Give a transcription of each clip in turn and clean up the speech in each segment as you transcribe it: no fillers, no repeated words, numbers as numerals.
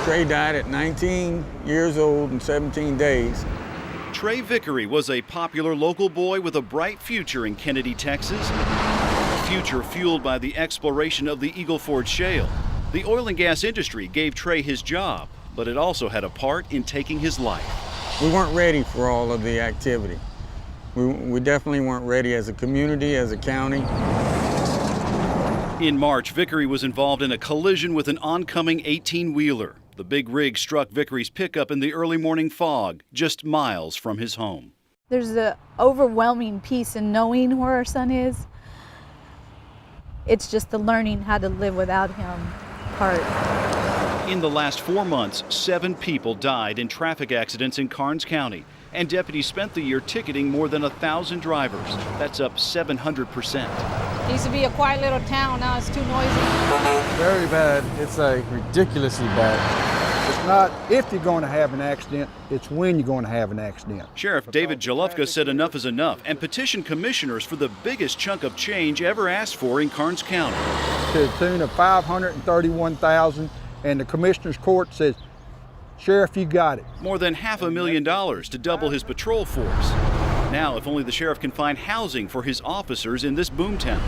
Trey died at 19 years old and 17 days. Trey Vickery was a popular local boy with a bright future in Kennedy, Texas. A future fueled by the exploration of the Eagle Ford Shale. The oil and gas industry gave Trey his job, but it also had a part in taking his life. We weren't ready for all of the activity. We definitely weren't ready as a community, as a county. In March, Vickery was involved in a collision with an oncoming 18-wheeler. The big rig struck Vickery's pickup in the early morning fog, just miles from his home. There's an overwhelming peace in knowing where our son is. It's just the learning how to live without him part. In the last 4 months, 7 people died in traffic accidents in Karnes County, and deputies spent the year ticketing more than 1,000 drivers. That's up 700%. It used to be a quiet little town, now it's too noisy. Very bad. It's like ridiculously bad. It's not if you're going to have an accident, it's when you're going to have an accident. Sheriff David Jalufka said enough is enough and petitioned commissioners for the biggest chunk of change ever asked for in Karnes County. To the tune of $531,000, and the commissioner's court says, Sheriff, you got it. More than $500,000 to double his patrol force. Now, if only the sheriff can find housing for his officers in this boomtown.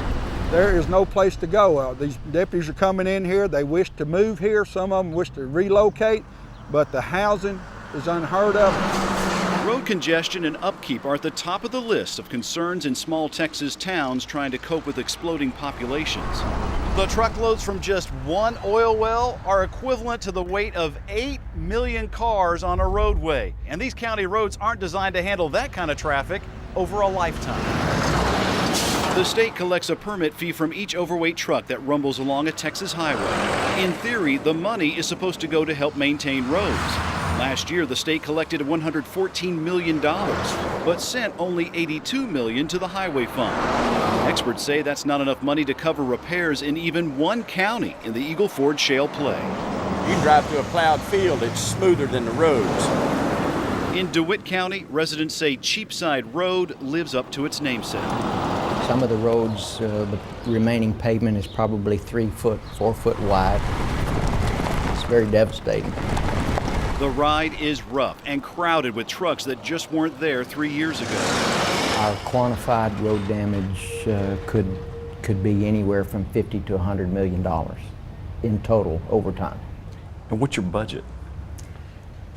There is no place to go. These deputies are coming in here. They wish to move here. Some of them wish to relocate, but the housing is unheard of. Road congestion and upkeep are at the top of the list of concerns in small Texas towns trying to cope with exploding populations. The truckloads from just one oil well are equivalent to the weight of 8 million cars on a roadway. And these county roads aren't designed to handle that kind of traffic over a lifetime. The state collects a permit fee from each overweight truck that rumbles along a Texas highway. In theory, the money is supposed to go to help maintain roads. Last year, the state collected $114 million, but sent only $82 million to the highway fund. Experts say that's not enough money to cover repairs in even one county in the Eagle Ford Shale play. You drive through a plowed field, it's smoother than the roads. In DeWitt County, residents say Cheapside Road lives up to its namesake. Some of the roads, the remaining pavement is probably 3 foot, 4 foot wide. It's very devastating. The ride is rough and crowded with trucks that just weren't there 3 years ago. Our quantified road damage could be anywhere from $50 to $100 million in total over time. And what's your budget?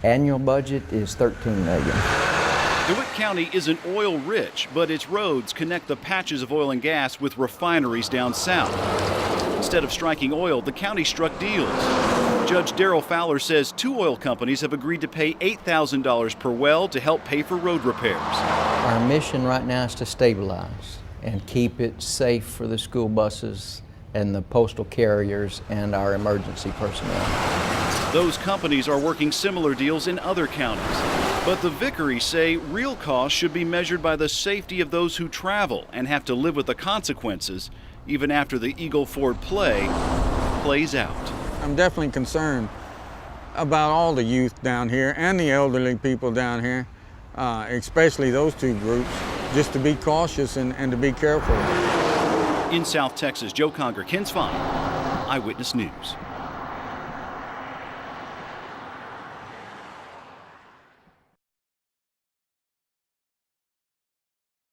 Annual budget is $13 million. DeWitt County isn't oil rich, but its roads connect the patches of oil and gas with refineries down south. Instead of striking oil, the county struck deals. Judge Darrell Fowler says 2 oil companies have agreed to pay $8,000 per well to help pay for road repairs. Our mission right now is to stabilize and keep it safe for the school buses and the postal carriers and our emergency personnel. Those companies are working similar deals in other counties. But the Vickery say real costs should be measured by the safety of those who travel and have to live with the consequences even after the Eagle Ford plays out. I'm definitely concerned about all the youth down here and the elderly people down here, especially those 2 groups, just to be cautious and to be careful. In South Texas, Joe Conger, KENS 5, Eyewitness News.